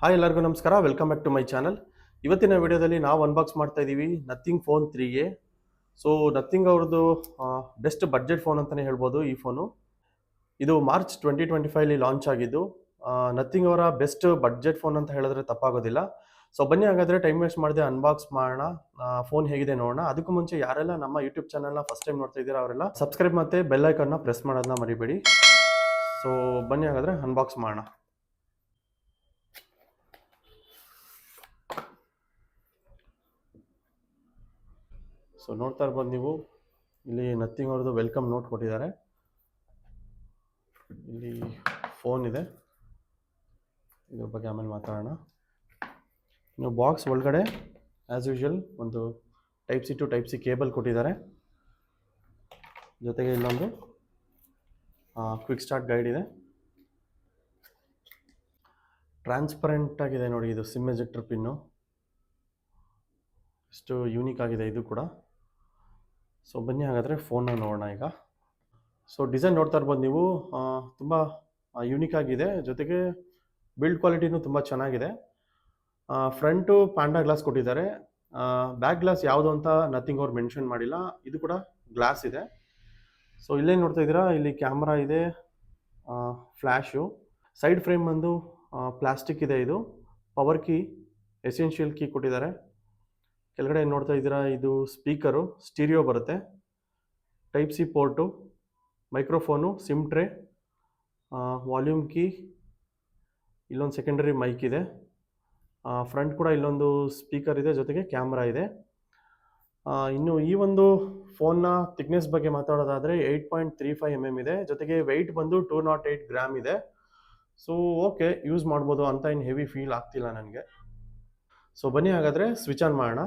Hi ಎಲ್ಲರಿಗೂ ನಮಸ್ಕಾರ, welcome back to my channel. ಇವತ್ತಿನ ವಿಡಿಯೋದಲ್ಲಿ ನಾವು ಅನ್ಬಾಕ್ಸ್ ಮಾಡ್ತಾ ಇದ್ದೀವಿ Nothing phone 3A. So Nothing ಅವ್ರದ್ದು ಬೆಸ್ಟ್ ಬಡ್ಜೆಟ್ ಫೋನ್ ಅಂತಲೇ ಹೇಳ್ಬೋದು ಈ ಫೋನು. ಇದು ಮಾರ್ಚ್ 2025 ಲಾಂಚ್ ಆಗಿದ್ದು. ನಥಿಂಗ್ ಅವರ ಬೆಸ್ಟ್ ಬಡ್ಜೆಟ್ ಫೋನ್ ಅಂತ ಹೇಳಿದ್ರೆ ತಪ್ಪಾಗೋದಿಲ್ಲ. ಸೊ ಬನ್ನಿ ಹಾಗಾದರೆ ಟೈಮ್ ವೇಸ್ಟ್ ಮಾಡದೆ ಅನ್ಬಾಕ್ಸ್ ಮಾಡೋಣ, ಫೋನ್ ಹೇಗಿದೆ ನೋಡೋಣ. ಅದಕ್ಕೂ ಮುಂಚೆ ಯಾರೆಲ್ಲ ನಮ್ಮ ಯೂಟ್ಯೂಬ್ ಚಾನಲ್ನ ಫಸ್ಟ್ ಟೈಮ್ ನೋಡ್ತಾ ಇದ್ದೀರಾ ಅವರೆಲ್ಲ ಸಬ್ಸ್ಕ್ರೈಬ್ ಮತ್ತು ಬೆಲ್ ಐಕನ್ನ ಪ್ರೆಸ್ ಮಾಡೋದನ್ನ ಮರಿಬೇಡಿ. ಸೊ ಬನ್ನಿ ಹಾಗಾದರೆ ಅನ್ಬಾಕ್ಸ್ ಮಾಡೋಣ. ಸೊ ನೋಡ್ತಾ ಇರ್ಬೋದು ನೀವು, ಇಲ್ಲಿ ನಥಿಂಗ್ ಅವ್ರದ್ದು ವೆಲ್ಕಮ್ ನೋಟ್ ಕೊಟ್ಟಿದ್ದಾರೆ. ಇಲ್ಲಿ ಫೋನ್ ಇದೆ, ಇದ್ರ ಬಗ್ಗೆ ಆಮೇಲೆ ಮಾತಾಡೋಣ. ಇನ್ನು ಬಾಕ್ಸ್ ಒಳಗಡೆ ಆ್ಯಸ್ ಯೂಶುವಲ್ ಒಂದು type C to type C cable ಕೊಟ್ಟಿದ್ದಾರೆ. ಜೊತೆಗೆ ಇಲ್ಲೊಂದು ಕ್ವಿಕ್ ಸ್ಟಾರ್ಟ್ ಗೈಡ್ ಇದೆ. ಟ್ರಾನ್ಸ್ಪರೆಂಟ್ ಆಗಿದೆ ನೋಡಿ, ಇದು ಸಿಮ್ ಎಜೆಕ್ಟರ್ ಪಿನ್ನು. ಎಷ್ಟು ಯೂನಿಕ್ ಆಗಿದೆ ಇದು ಕೂಡ. ಸೊ ಬನ್ನಿ ಹಾಗಾದರೆ ಫೋನ್ನ ನೋಡೋಣ ಈಗ. ಸೊ ಡಿಸೈನ್ ನೋಡ್ತಾ ಇರ್ಬೋದು ನೀವು, ತುಂಬ ಯೂನಿಕ್ ಆಗಿದೆ. ಜೊತೆಗೆ ಬಿಲ್ಡ್ ಕ್ವಾಲಿಟಿನೂ ತುಂಬ ಚೆನ್ನಾಗಿದೆ. ಫ್ರಂಟು ಪ್ಯಾಂಡಾ ಗ್ಲಾಸ್ ಕೊಟ್ಟಿದ್ದಾರೆ. ಬ್ಯಾಕ್ ಗ್ಲಾಸ್ ಯಾವುದು ಅಂತ ನಥಿಂಗ್ ಅವ್ರು ಮೆನ್ಷನ್ ಮಾಡಿಲ್ಲ. ಇದು ಕೂಡ ಗ್ಲಾಸ್ ಇದೆ. ಸೊ ಇಲ್ಲೇನು ನೋಡ್ತಾ ಇದ್ದೀರಾ, ಇಲ್ಲಿ ಕ್ಯಾಮ್ರಾ ಇದೆ, ಫ್ಲ್ಯಾಶು. ಸೈಡ್ ಫ್ರೇಮ್ ಬಂದು ಪ್ಲಾಸ್ಟಿಕ್ ಇದೆ. ಇದು ಪವರ್ ಕೀ, ಎಸೆನ್ಷಿಯಲ್ ಕೀ ಕೊಟ್ಟಿದ್ದಾರೆ. ಕೆಳಗಡೆ ನೋಡ್ತಾ ಇದ್ದೀರಾ, ಇದು ಸ್ಪೀಕರು, ಸ್ಟೀರಿಯೋ ಬರುತ್ತೆ, type C port, microphone, sim tray, volume key, ಇಲ್ಲೊಂದು ಸೆಕೆಂಡರಿ ಮೈಕ್ ಇದೆ. ಫ್ರಂಟ್ ಕೂಡ ಇಲ್ಲೊಂದು ಸ್ಪೀಕರ್ ಇದೆ, ಜೊತೆಗೆ ಕ್ಯಾಮ್ರಾ ಇದೆ. ಇನ್ನು ಈ ಒಂದು ಫೋನ್ನ ಥಿಕ್ನೆಸ್ ಬಗ್ಗೆ ಮಾತಾಡೋದಾದರೆ 8.35 mm ಇದೆ. ಜೊತೆಗೆ ವೆಯ್ಟ್ ಬಂದು 208 ಗ್ರಾಮ್ ಇದೆ. ಸೊ ಓಕೆ, ಯೂಸ್ ಮಾಡ್ಬೋದು ಅಂತ ಏನು ಹೆವಿ ಫೀಲ್ ಆಗ್ತಿಲ್ಲ ನನಗೆ. ಸೊ ಬನ್ನಿ ಹಾಗಾದರೆ ಸ್ವಿಚ್ ಆನ್ ಮಾಡೋಣ.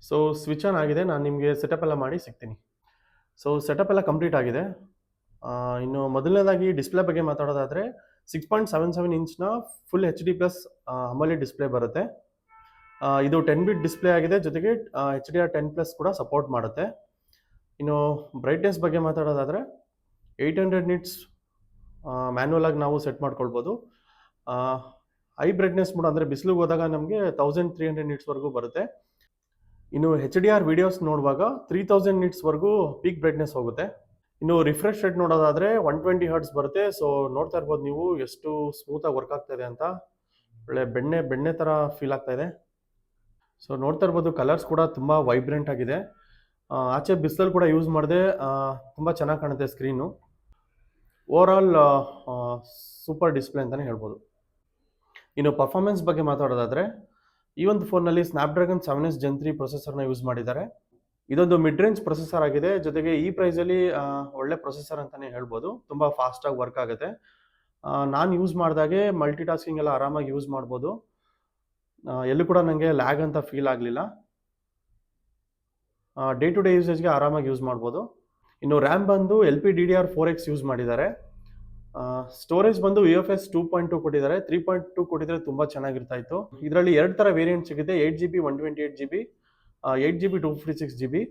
ಸೊ ಸ್ವಿಚ್ ಆನ್ ಆಗಿದೆ, ನಾನು ನಿಮಗೆ ಸೆಟಪ್ ಎಲ್ಲ ಮಾಡಿ ಸಿಗ್ತೀನಿ. ಸೊ ಸೆಟಪ್ ಎಲ್ಲ ಕಂಪ್ಲೀಟ್ ಆಗಿದೆ. ಇನ್ನು ಮೊದಲನೇದಾಗಿ ಡಿಸ್ಪ್ಲೇ ಬಗ್ಗೆ ಮಾತಾಡೋದಾದರೆ 6.77 ಇಂಚ್ನ ಫುಲ್ HD+ AMOLED ಡಿಸ್ಪ್ಲೇ ಬರುತ್ತೆ. ಇದು 10 ಬಿಟ್ ಡಿಸ್ಪ್ಲೇ ಆಗಿದೆ. ಜೊತೆಗೆ HDR10+ ಕೂಡ ಸಪೋರ್ಟ್ ಮಾಡುತ್ತೆ. ಇನ್ನು ಬ್ರೈಟ್ನೆಸ್ ಬಗ್ಗೆ ಮಾತಾಡೋದಾದರೆ 800 ನಿಟ್ಸ್ ಮ್ಯಾನ್ಯಲ್ ಆಗಿ ನಾವು ಸೆಟ್ ಮಾಡ್ಕೊಳ್ಬೋದು. ಹೈ ಬ್ರೈಟ್ನೆಸ್ ಮೋಡ್ ಅಂದರೆ ಬಿಸಿಲಿಗೆ ಹೋದಾಗ ನಮಗೆ 1300 ನಿಟ್ಸ್ವರೆಗೂ ಬರುತ್ತೆ. ಇನ್ನು HDR ವಿಡಿಯೋಸ್ ನೋಡುವಾಗ 3000 ನಿಟ್ಸ್ವರೆಗೂ ಪೀಕ್ ಬ್ರೈಟ್ನೆಸ್ ಹೋಗುತ್ತೆ. ಇನ್ನು ರಿಫ್ರೆಶ್ ರೇಟ್ ನೋಡೋದಾದರೆ 120 ಹರ್ಟ್ಸ್ ಬರುತ್ತೆ. ಸೊ ನೋಡ್ತಾ ಇರ್ಬೋದು ನೀವು ಎಷ್ಟು ಸ್ಮೂತಾಗಿ ವರ್ಕ್ ಆಗ್ತಾ ಇದೆ ಅಂತ. ಒಳ್ಳೆ ಬೆಣ್ಣೆ ಥರ ಫೀಲ್ ಆಗ್ತಾ ಇದೆ. ಸೊ ನೋಡ್ತಾ ಇರ್ಬೋದು ಕಲರ್ಸ್ ಕೂಡ ತುಂಬ ವೈಬ್ರೆಂಟ್ ಆಗಿದೆ. ಆಚೆ ಬಿಸಿಲಲ್ಲಿ ಕೂಡ ಯೂಸ್ ಮಾಡಿದೆ, ತುಂಬ ಚೆನ್ನಾಗಿ ಕಾಣುತ್ತೆ ಸ್ಕ್ರೀನು. ಓವರಾಲ್ ಸೂಪರ್ ಡಿಸ್ಪ್ಲೇ ಅಂತಲೇ ಹೇಳ್ಬೋದು. ಇನ್ನು ಪರ್ಫಾರ್ಮೆನ್ಸ್ ಬಗ್ಗೆ ಮಾತಾಡೋದಾದರೆ ಈ ಒಂದು ಫೋನ್ನಲ್ಲಿ ಸ್ನ್ಯಾಪ್ಡ್ರ್ಯಾಗನ್ 7S Gen 3 ಪ್ರೊಸೆಸರ್ನ ಯೂಸ್ ಮಾಡಿದ್ದಾರೆ. ಇದೊಂದು ಮಿಡ್ ರೇಂಜ್ ಪ್ರೊಸೆಸರ್ ಆಗಿದೆ. ಜೊತೆಗೆ ಈ ಪ್ರೈಸಲ್ಲಿ ಒಳ್ಳೆ ಪ್ರೊಸೆಸರ್ ಅಂತಲೇ ಹೇಳ್ಬೋದು. ತುಂಬ ಫಾಸ್ಟಾಗಿ ವರ್ಕ್ ಆಗುತ್ತೆ. ನಾನು ಯೂಸ್ ಮಾಡಿದಾಗೆ ಮಲ್ಟಿ ಟಾಸ್ಕಿಂಗ್ ಎಲ್ಲ ಆರಾಮಾಗಿ ಯೂಸ್ ಮಾಡ್ಬೋದು. ಎಲ್ಲೂ ಕೂಡ ನನಗೆ ಲ್ಯಾಗ್ ಅಂತ ಫೀಲ್ ಆಗಲಿಲ್ಲ. ಡೇ ಟು ಡೇ ಯೂಸೇಜ್ಗೆ ಆರಾಮಾಗಿ ಯೂಸ್ ಮಾಡ್ಬೋದು. ಇನ್ನು ರ್ಯಾಮ್ ಬಂದು LPDDR4X ಯೂಸ್ ಮಾಡಿದ್ದಾರೆ. ಸ್ಟೋರೇಜ್ ಬಂದು UFS 2.2 ಕೊಟ್ಟಿದ್ದಾರೆ. 3.2 ಕೊಟ್ಟಿದ್ರೆ ತುಂಬ ಚೆನ್ನಾಗಿರ್ತಾ ಇತ್ತು. ಇದರಲ್ಲಿ 2 ಥರ ವೇರಿಯಂಟ್ ಸಿಗುತ್ತೆ, 8GB 128GB, 8GB 256GB.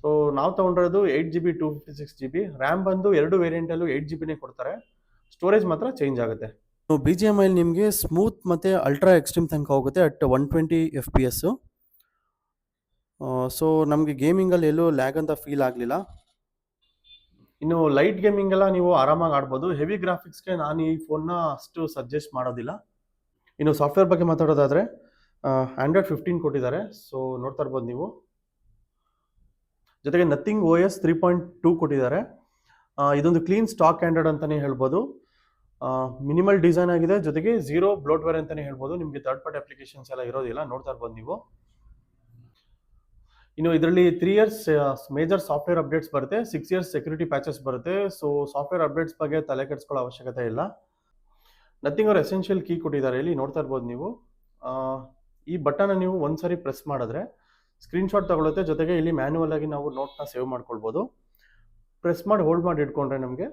So ನಾವು ತೊಗೊಂಡಿರೋದು 8GB 256GB. ರ್ಯಾಮ್ ಬಂದು 2 ವೇರಿಯಂಟಲ್ಲೂ 8GBನೇ ಕೊಡ್ತಾರೆ. ಸ್ಟೋರೇಜ್ ಮಾತ್ರ ಚೇಂಜ್ ಆಗುತ್ತೆ. BGMI ನಿಮಗೆ ಸ್ಮೂತ್ ಮತ್ತು ಅಲ್ಟ್ರಾ ಎಕ್ಸ್ಟ್ರೀಮ್ ತನಕ ಹೋಗುತ್ತೆ ಅಟ್ 120 FPS. ಸೊ ನಮಗೆ ಗೇಮಿಂಗಲ್ಲಿ ಎಲ್ಲೂ ಲ್ಯಾಗ್ ಅಂತ ಫೀಲ್ ಆಗಲಿಲ್ಲ. ಇನ್ನು ಲೈಟ್ ಗೇಮಿಂಗ್ ಎಲ್ಲ ನೀವು ಆರಾಮಾಗಿ ಆಡ್ಬೋದು. ಹೆವಿ ಗ್ರಾಫಿಕ್ಸ್ಗೆ ನಾನು ಈ ಫೋನ್ನ ಅಷ್ಟು ಸಜೆಸ್ಟ್ ಮಾಡೋದಿಲ್ಲ. ಇನ್ನು ಸಾಫ್ಟ್ವೇರ್ ಬಗ್ಗೆ ಮಾತಾಡೋದಾದರೆ Android 15 ಕೊಟ್ಟಿದ್ದಾರೆ. ಸೊ ನೋಡ್ತಾ ಇರ್ಬೋದು ನೀವು. ಜೊತೆಗೆ ನಥಿಂಗ್ OS 3.2 ಕೊಟ್ಟಿದ್ದಾರೆ. ಇದೊಂದು ಕ್ಲೀನ್ ಸ್ಟಾಕ್ ಆಂಡ್ರಾಯ್ಡ್ ಅಂತಲೇ ಹೇಳ್ಬೋದು. ಮಿನಿಮಲ್ ಡಿಸೈನ್ ಆಗಿದೆ. ಜೊತೆಗೆ ಝೀರೋ ಬ್ಲೋಟ್ವೇರ್ ಅಂತಲೇ ಹೇಳ್ಬೋದು. ನಿಮಗೆ ಥರ್ಡ್ ಪಾರ್ಟಿ ಅಪ್ಲಿಕೇಶನ್ಸ್ ಎಲ್ಲ ಇರೋದಿಲ್ಲ, ನೋಡ್ತಾ ಇರ್ಬೋದು ನೀವು. ಇನ್ನು ಇದರಲ್ಲಿ 3 years ಮೇಜರ್ ಸಾಫ್ಟ್ವೇರ್ ಅಪ್ಡೇಟ್ಸ್ ಬರುತ್ತೆ, 6 years ಸೆಕ್ಯೂರಿಟಿ ಪ್ಯಾಚಸ್ ಬರುತ್ತೆ. ಸೊ ಸಾಫ್ಟ್ವೇರ್ ಅಪ್ಡೇಟ್ಸ್ ಬಗ್ಗೆ ತಲೆ ಕೆಡಿಸ್ಕೊಳ್ಳೋ ಅವಶ್ಯಕತೆ ಇಲ್ಲ. ನಥಿಂಗ್ ಅವ್ರ ಎಸೆನ್ಷಿಯಲ್ ಕೀ ಕೊಟ್ಟಿದ್ದಾರೆ, ಇಲ್ಲಿ ನೋಡ್ತಾ ಇರ್ಬೋದು ನೀವು. ಈ ಬಟನ್ನ ನೀವು ಒಂದ್ಸರಿ ಪ್ರೆಸ್ ಮಾಡಿದ್ರೆ ಸ್ಕ್ರೀನ್ಶಾಟ್ ತಗೊಳುತ್ತೆ. ಜೊತೆಗೆ ಇಲ್ಲಿ ಮ್ಯಾನ್ಯುವಲ್ ಆಗಿ ನಾವು ನೋಟ್ನ ಸೇವ್ ಮಾಡ್ಕೊಳ್ಬೋದು. ಪ್ರೆಸ್ ಮಾಡಿ ಹೋಲ್ಡ್ ಮಾಡಿ ಇಟ್ಕೊಂಡ್ರೆ ನಮಗೆ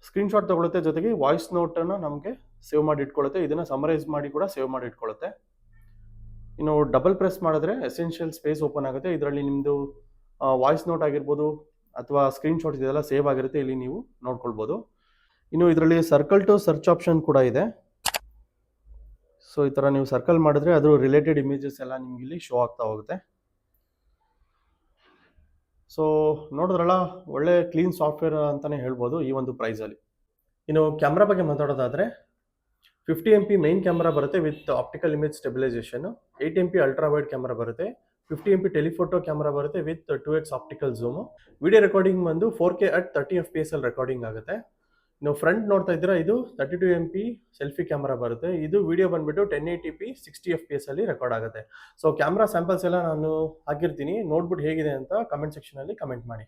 ಸ್ಕ್ರೀನ್ಶಾಟ್ ತಗೊಳುತ್ತೆ. ಜೊತೆಗೆ ವಾಯ್ಸ್ ನೋಟನ್ನು ನಮಗೆ ಸೇವ್ ಮಾಡಿ ಇಟ್ಕೊಳ್ಳುತ್ತೆ. ಇದನ್ನು ಸಮರೈಸ್ ಮಾಡಿ ಕೂಡ ಸೇವ್ ಮಾಡಿ ಇಟ್ಕೊಳ್ಳುತ್ತೆ. ಇನ್ನು ಡಬಲ್ ಪ್ರೆಸ್ ಮಾಡಿದ್ರೆ ಎಸೆನ್ಷಿಯಲ್ ಸ್ಪೇಸ್ ಓಪನ್ ಆಗುತ್ತೆ. ಇದರಲ್ಲಿ ನಿಮ್ಮದು ವಾಯ್ಸ್ ನೋಟ್ ಆಗಿರ್ಬೋದು ಅಥವಾ ಸ್ಕ್ರೀನ್ಶಾಟ್ ಇದೆಲ್ಲ ಸೇವ್ ಆಗಿರುತ್ತೆ, ಇಲ್ಲಿ ನೀವು ನೋಡ್ಕೊಳ್ಬೋದು. ಇನ್ನು ಇದರಲ್ಲಿ ಸರ್ಕಲ್ ಟು ಸರ್ಚ್ ಆಪ್ಷನ್ ಕೂಡ ಇದೆ. ಸೊ ಈ ಥರ ನೀವು ಸರ್ಕಲ್ ಮಾಡಿದ್ರೆ ಅದು ರಿಲೇಟೆಡ್ ಇಮೇಜಸ್ ಎಲ್ಲ ನಿಮ್ಗೆ ಇಲ್ಲಿ ಶೋ ಆಗ್ತಾ ಹೋಗುತ್ತೆ. ಸೊ ನೋಡಿದ್ರಲ್ಲ, ಒಳ್ಳೆ ಕ್ಲೀನ್ ಸಾಫ್ಟ್ವೇರ್ ಅಂತಲೇ ಹೇಳ್ಬೋದು ಈ ಒಂದು ಪ್ರೈಸಲ್ಲಿ. ಇನ್ನು ಕ್ಯಾಮ್ರಾ ಬಗ್ಗೆ ಮಾತಾಡೋದಾದರೆ 50 MP ಮೇನ್ ಕ್ಯಾಮ್ರಾ ಬರುತ್ತೆ with optical image stabilisation. 8 MP ultra wide camera ಬರುತ್ತೆ. 50 MP ಟೆಲಿಫೋಟೋ ಕ್ಯಾಮ್ರಾ ಬರುತ್ತೆ with 2x optical zoom. Video recording ಬಂದು 4K at 30 FPS ಅಲ್ಲಿ ರೆಕಾರ್ಡಿಂಗ್ ಆಗುತ್ತೆ. ನೀವು ಫ್ರಂಟ್ ನೋಡ್ತಾ ಇದ್ದೀರಾ, ಇದು 32 MP ಸೆಲ್ಫಿ ಕ್ಯಾಮ್ರಾ ಬರುತ್ತೆ. ಇದು ವಿಡಿಯೋ ಬಂದ್ಬಿಟ್ಟು 1080p 60 FPS ಅಲ್ಲಿ ರೆಕಾರ್ಡ್ ಆಗುತ್ತೆ. ಸೊ ಕ್ಯಾಮ್ರಾ ಸ್ಯಾಂಪಲ್ಸ್ ಎಲ್ಲ ನಾನು ಹಾಕಿರ್ತೀನಿ, ನೋಡ್ಬಿಟ್ಟು ಹೇಗಿದೆ ಅಂತ ಕಮೆಂಟ್ ಸೆಕ್ಷನಲ್ಲಿ ಕಮೆಂಟ್ ಮಾಡಿ.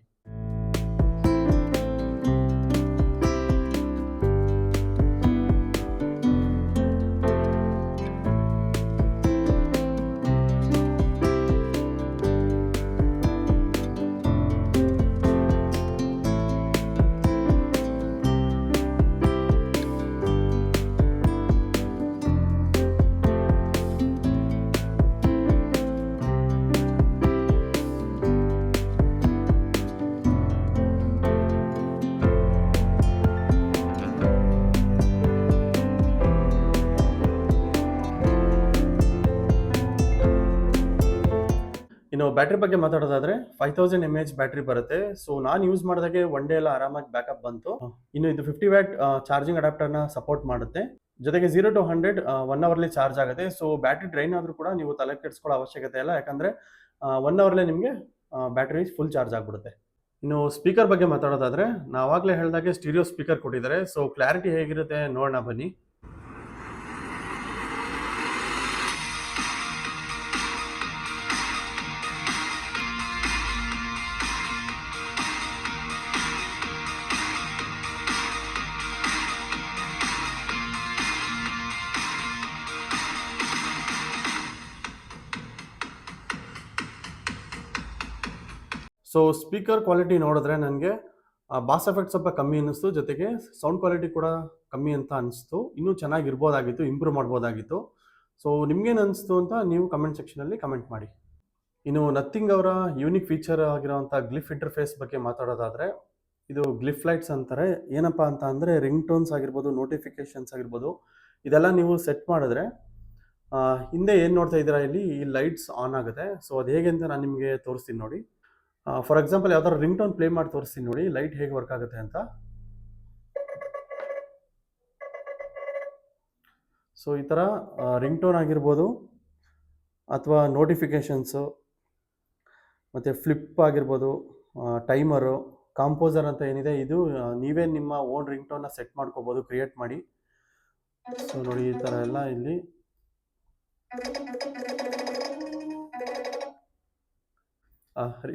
ಇನ್ನು ಬ್ಯಾಟ್ರಿ ಬಗ್ಗೆ ಮಾತಾಡೋದಾದ್ರೆ 5000 mAh ಬ್ಯಾಟ್ರಿ ಬರುತ್ತೆ. ಸೊ ನಾನು ಯೂಸ್ ಮಾಡಿದಾಗೆ ಒನ್ ಡೇ ಎಲ್ಲ ಆರಾಮಾಗಿ ಬ್ಯಾಕಪ್ ಬಂತು. ಇನ್ನು ಇದು 50 ವ್ಯಾಟ್ ಚಾರ್ಜಿಂಗ್ ಅಡಾಪ್ಟರ್ನ ಸಪೋರ್ಟ್ ಮಾಡುತ್ತೆ. ಜೊತೆಗೆ 0 to 100 1 ಅವರ್ಲಿ ಚಾರ್ಜ್ ಆಗುತ್ತೆ. ಸೊ ಬ್ಯಾಟ್ರಿ ಡ್ರೈನ್ ಆದರೂ ಕೂಡ ನೀವು ತಲೆ ಕೆಡಿಸ್ಕೊಳ್ಳೋ ಅವಶ್ಯಕತೆ ಇಲ್ಲ, ಯಾಕಂದರೆ 1 ಅವರ್ಲೇ ನಿಮಗೆ ಬ್ಯಾಟ್ರಿ ಫುಲ್ ಚಾರ್ಜ್ ಆಗಿಬಿಡುತ್ತೆ. ಇನ್ನು ಸ್ಪೀಕರ್ ಬಗ್ಗೆ ಮಾತಾಡೋದಾದರೆ, ನಾವಾಗಲೇ ಹೇಳಿದಾಗೆ ಸ್ಟೀರಿಯೋ ಸ್ಪೀಕರ್ ಕೊಟ್ಟಿದ್ದಾರೆ. ಸೊ ಕ್ಲಾರಿಟಿ ಹೇಗಿರುತ್ತೆ ನೋಡೋಣ ಬನ್ನಿ. ಸೊ ಸ್ಪೀಕರ್ ಕ್ವಾಲಿಟಿ ನೋಡಿದ್ರೆ ನನಗೆ ಬಾಸ್ ಎಫೆಕ್ಟ್ ಸ್ವಲ್ಪ ಕಮ್ಮಿ ಅನ್ನಿಸ್ತು, ಜೊತೆಗೆ ಸೌಂಡ್ ಕ್ವಾಲಿಟಿ ಕೂಡ ಕಮ್ಮಿ ಅಂತ ಅನಿಸ್ತು. ಇನ್ನೂ ಚೆನ್ನಾಗಿರ್ಬೋದಾಗಿತ್ತು, ಇಂಪ್ರೂವ್ ಮಾಡ್ಬೋದಾಗಿತ್ತು. ಸೊ ನಿಮ್ಗೇನು ಅನಿಸ್ತು ಅಂತ ನೀವು ಕಮೆಂಟ್ ಸೆಕ್ಷನಲ್ಲಿ ಕಮೆಂಟ್ ಮಾಡಿ. ಇನ್ನು ನಥಿಂಗ್ ಅವರ ಯೂನಿಕ್ ಫೀಚರ್ ಆಗಿರೋವಂಥ ಗ್ಲಿಫ್ ಇಂಟರ್ಫೇಸ್ ಬಗ್ಗೆ ಮಾತಾಡೋದಾದರೆ, ಇದು ಗ್ಲಿಫ್ ಲೈಟ್ಸ್ ಅಂತಾರೆ. ಏನಪ್ಪ ಅಂತ ಅಂದರೆ ರಿಂಗ್ ಟೋನ್ಸ್ ಆಗಿರ್ಬೋದು, ನೋಟಿಫಿಕೇಷನ್ಸ್ ಆಗಿರ್ಬೋದು, ಇದೆಲ್ಲ ನೀವು ಸೆಟ್ ಮಾಡಿದ್ರೆ ಹಿಂದೆ ಏನು ನೋಡ್ತಾ ಇದ್ದೀರಾ ಇಲ್ಲಿ, ಈ ಲೈಟ್ಸ್ ಆನ್ ಆಗುತ್ತೆ. ಸೊ ಅದು ಹೇಗೆ ಅಂತ ನಾನು ನಿಮಗೆ ತೋರಿಸ್ತೀನಿ ನೋಡಿ. ಫಾರ್ ಎಕ್ಸಾಂಪಲ್ ಯಾವ್ದಾದ್ರು ರಿಂಗ್ ಟೋನ್ ಪ್ಲೇ ಮಾಡಿ ತೋರಿಸ್ತೀನಿ ನೋಡಿ, ಲೈಟ್ ಹೇಗೆ ವರ್ಕ್ ಆಗುತ್ತೆ ಅಂತ. ಸೊ ಈ ಥರ ರಿಂಗ್ ಟೋನ್ ಆಗಿರ್ಬೋದು, ಅಥವಾ ನೋಟಿಫಿಕೇಷನ್ಸು, ಮತ್ತು ಫ್ಲಿಪ್ ಆಗಿರ್ಬೋದು, ಟೈಮರು, ಕಾಂಪೋಸರ್ ಅಂತ ಏನಿದೆ, ಇದು ನೀವೇ ನಿಮ್ಮ ಓನ್ ರಿಂಗ್ ಟೋನ್ನ ಸೆಟ್ ಮಾಡ್ಕೋಬೋದು ಕ್ರಿಯೇಟ್ ಮಾಡಿ. ಸೊ ನೋಡಿ, ಈ ಥರ ಎಲ್ಲ ಇಲ್ಲಿ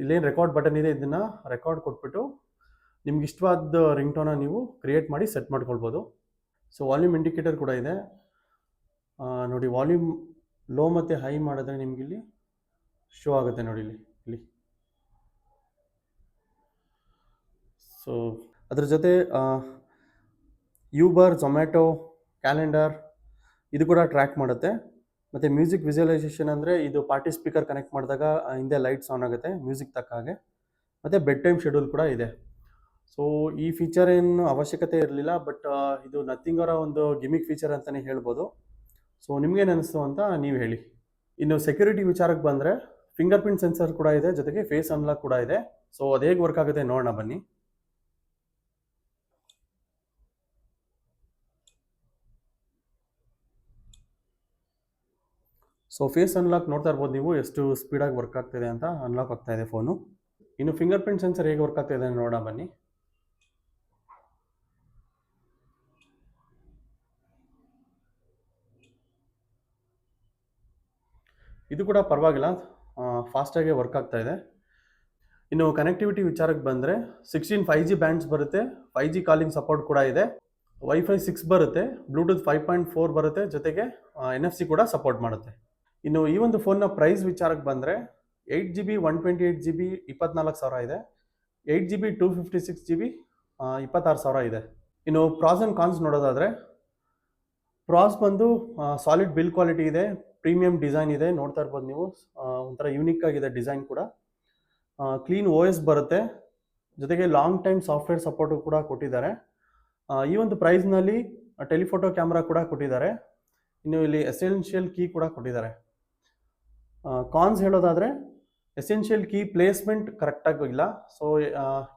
ಇಲ್ಲೇನು ರೆಕಾರ್ಡ್ ಬಟನ್ ಇದೆ, ಇದನ್ನು ರೆಕಾರ್ಡ್ ಕೊಟ್ಬಿಟ್ಟು ನಿಮ್ಗೆ ಇಷ್ಟವಾದ ರಿಂಗ್ ಟೋನ ನೀವು ಕ್ರಿಯೇಟ್ ಮಾಡಿ ಸೆಟ್ ಮಾಡ್ಕೊಳ್ಬೋದು. ಸೊ ವಾಲ್ಯೂಮ್ ಇಂಡಿಕೇಟರ್ ಕೂಡ ಇದೆ ನೋಡಿ. ವಾಲ್ಯೂಮ್ ಲೋ ಮತ್ತು ಹೈ ಮಾಡಿದ್ರೆ ನಿಮ್ಗೆ ಇಲ್ಲಿ ಶೋ ಆಗುತ್ತೆ ನೋಡಿ ಇಲ್ಲಿ. ಸೊ ಅದ್ರ ಜೊತೆ ಯೂಬರ್, ಝೊಮ್ಯಾಟೊ, ಕ್ಯಾಲೆಂಡರ್ ಇದು ಕೂಡ ಟ್ರ್ಯಾಕ್ ಮಾಡುತ್ತೆ. ಮತ್ತು ಮ್ಯೂಸಿಕ್ ವಿಜುವಲೈಸೇಷನ್ ಅಂದರೆ ಇದು ಪಾರ್ಟಿ ಸ್ಪೀಕರ್ ಕನೆಕ್ಟ್ ಮಾಡಿದಾಗ ಹಿಂದೆ ಲೈಟ್ಸ್ ಆನ್ ಆಗುತ್ತೆ ಮ್ಯೂಸಿಕ್ ತಕ್ಕ ಹಾಗೆ. ಮತ್ತು ಬೆಡ್ ಟೈಮ್ ಶೆಡ್ಯೂಲ್ ಕೂಡ ಇದೆ. ಸೊ ಈ ಫೀಚರ್ ಏನು ಅವಶ್ಯಕತೆ ಇರಲಿಲ್ಲ, ಬಟ್ ಇದು ನಥಿಂಗ್ ಅವರ ಒಂದು ಗಿಮಿಕ್ ಫೀಚರ್ ಅಂತಲೇ ಹೇಳ್ಬೋದು. ಸೊ ನಿಮ್ಗೇನು ಅನಿಸ್ತು ಅಂತ ನೀವು ಹೇಳಿ. ಇನ್ನು ಸೆಕ್ಯೂರಿಟಿ ವಿಚಾರಕ್ಕೆ ಬಂದರೆ ಫಿಂಗರ್ ಪ್ರಿಂಟ್ ಸೆನ್ಸರ್ ಕೂಡ ಇದೆ, ಜೊತೆಗೆ ಫೇಸ್ ಅನ್ಲಾಕ್ ಕೂಡ ಇದೆ. ಸೊ ಅದು ಹೇಗೆ ವರ್ಕ್ ಆಗುತ್ತೆ ನೋಡೋಣ ಬನ್ನಿ. ಸೊ ಫೇಸ್ ಅನ್ಲಾಕ್ ನೋಡ್ತಾ ಇರ್ಬೋದು ನೀವು, ಎಷ್ಟು ಸ್ಪೀಡಾಗಿ ವರ್ಕ್ ಆಗ್ತಾಯಿದೆ ಅಂತ. ಅನ್ಲಾಕ್ ಆಗ್ತಾ ಇದೆ ಫೋನು. ಇನ್ನು ಫಿಂಗರ್ ಪ್ರಿಂಟ್ ಸೆನ್ಸರ್ ಹೇಗೆ ವರ್ಕ್ ಆಗ್ತಾಯಿದೆ ನೋಡೋಣ ಬನ್ನಿ. ಇದು ಕೂಡ ಪರವಾಗಿಲ್ಲ, ಫಾಸ್ಟಾಗಿ ವರ್ಕ್ ಆಗ್ತಾ ಇದೆ. ಇನ್ನು ಕನೆಕ್ಟಿವಿಟಿ ವಿಚಾರಕ್ಕೆ ಬಂದರೆ 16 5G ಬ್ಯಾಂಡ್ಸ್ ಬರುತ್ತೆ, 5G ಕಾಲಿಂಗ್ ಸಪೋರ್ಟ್ ಕೂಡ ಇದೆ, ವೈಫೈ 6 ಬರುತ್ತೆ, ಬ್ಲೂಟೂತ್ 5.4 ಬರುತ್ತೆ, ಜೊತೆಗೆ NFC ಕೂಡ ಸಪೋರ್ಟ್ ಮಾಡುತ್ತೆ. ಇನ್ನು ಈ ಒಂದು ಫೋನ್ನ ಪ್ರೈಸ್ ವಿಚಾರಕ್ಕೆ ಬಂದರೆ 8GB 128GB 24,000 ಇದೆ, 8GB 256GB 26,000 ಇದೆ. ಇನ್ನು ಪ್ರಾಸ್ ಆ್ಯಂಡ್ ಕಾನ್ಸ್ ನೋಡೋದಾದರೆ, ಪ್ರಾಸ್ ಬಂದು ಸಾಲಿಡ್ ಬಿಲ್ ಕ್ವಾಲಿಟಿ ಇದೆ, ಪ್ರೀಮಿಯಂ ಡಿಸೈನ್ ಇದೆ, ನೋಡ್ತಾ ಇರ್ಬೋದು ನೀವು. ಒಂಥರ ಯೂನಿಕ್ ಆಗಿದೆ ಡಿಸೈನ್ ಕೂಡ. ಕ್ಲೀನ್ OS ಬರುತ್ತೆ, ಜೊತೆಗೆ ಲಾಂಗ್ ಟೈಮ್ ಸಾಫ್ಟ್ವೇರ್ ಸಪೋರ್ಟು ಕೂಡ ಕೊಟ್ಟಿದ್ದಾರೆ. ಈ ಒಂದು ಪ್ರೈಸ್ನಲ್ಲಿ ಟೆಲಿಫೋಟೋ ಕ್ಯಾಮ್ರಾ ಕೂಡ ಕೊಟ್ಟಿದ್ದಾರೆ. ಇನ್ನು ಇಲ್ಲಿ ಎಸೆನ್ಷಿಯಲ್ ಕೀ ಕೂಡ ಕೊಟ್ಟಿದ್ದಾರೆ. ಕಾನ್ಸ್ ಹೇಳೋದಾದರೆ ಎಸೆನ್ಷಿಯಲ್ ಕೀ ಪ್ಲೇಸ್ಮೆಂಟ್ ಕರೆಕ್ಟಾಗಿ ಇಲ್ಲ. ಸೊ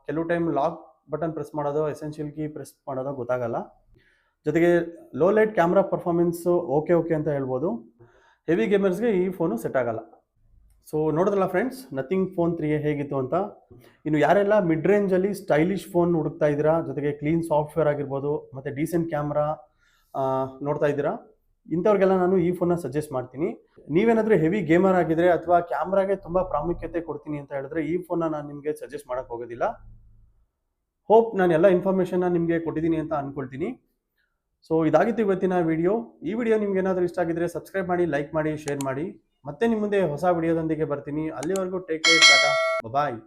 ಕೆಲವು ಟೈಮ್ ಲಾಕ್ ಬಟನ್ ಪ್ರೆಸ್ ಮಾಡೋದು, ಎಸೆನ್ಷಿಯಲ್ ಕೀ ಪ್ರೆಸ್ ಮಾಡೋದು ಗೊತ್ತಾಗಲ್ಲ. ಜೊತೆಗೆ low light camera performance okay ಅಂತ ಹೇಳ್ಬೋದು. ಹೆವಿ ಗೇಮರ್ಸ್ಗೆ ಈ ಫೋನು ಸೆಟ್ ಆಗಲ್ಲ. ಸೊ ನೋಡಿದ್ರಲ್ಲ ಫ್ರೆಂಡ್ಸ್, ನಥಿಂಗ್ ಫೋನ್ 3 ಹೇಗಿತ್ತು ಅಂತ. ಇನ್ನು ಯಾರೆಲ್ಲ ಮಿಡ್ ರೇಂಜಲ್ಲಿ ಸ್ಟೈಲಿಶ್ ಫೋನ್ ಹುಡುಕ್ತಾ ಇದ್ದೀರಾ, ಜೊತೆಗೆ ಕ್ಲೀನ್ ಸಾಫ್ಟ್ವೇರ್ ಆಗಿರ್ಬೋದು ಮತ್ತು ಡೀಸೆಂಟ್ ಕ್ಯಾಮ್ರಾ ನೋಡ್ತಾ ಇದ್ದೀರಾ, ಇಂಥವ್ರಿಗೆಲ್ಲ ನಾನು ಈ ಫೋನ್ನ ಸಜೆಸ್ಟ್ ಮಾಡ್ತೀನಿ. ನೀವೇನಾದರೂ ಹೆವಿ ಗೇಮರ್ ಆಗಿದ್ರೆ ಅಥವಾ ಕ್ಯಾಮ್ರಾಗೆ ತುಂಬ ಪ್ರಾಮುಖ್ಯತೆ ಕೊಡ್ತೀನಿ ಅಂತ ಹೇಳಿದ್ರೆ ಈ ಫೋನ್ನ ನಾನು ನಿಮಗೆ ಸಜೆಸ್ಟ್ ಮಾಡೋಕ್ಕೆ ಹೋಗೋದಿಲ್ಲ. ಹೋಪ್ ನಾನು ಎಲ್ಲ ಇನ್ಫಾರ್ಮೇಷನ್ನ ನಿಮಗೆ ಕೊಟ್ಟಿದ್ದೀನಿ ಅಂತ ಅಂದ್ಕೊಳ್ತೀನಿ. ಸೊ ಇದಾಗಿತ್ತು ಇವತ್ತಿನ ವಿಡಿಯೋ. ಈ ವಿಡಿಯೋ ನಿಮ್ಗೆ ಏನಾದರೂ ಇಷ್ಟ ಆಗಿದ್ರೆ ಸಬ್ಸ್ಕ್ರೈಬ್ ಮಾಡಿ, ಲೈಕ್ ಮಾಡಿ, ಶೇರ್ ಮಾಡಿ. ಮತ್ತೆ ನಿಮ್ಮ ಮುಂದೆ ಹೊಸ ವಿಡಿಯೋದೊಂದಿಗೆ ಬರ್ತೀನಿ. ಅಲ್ಲಿವರೆಗೂ ಟೇಕ್ ಕೇರ್, ಟಾಟಾ, ಬಾಯ್.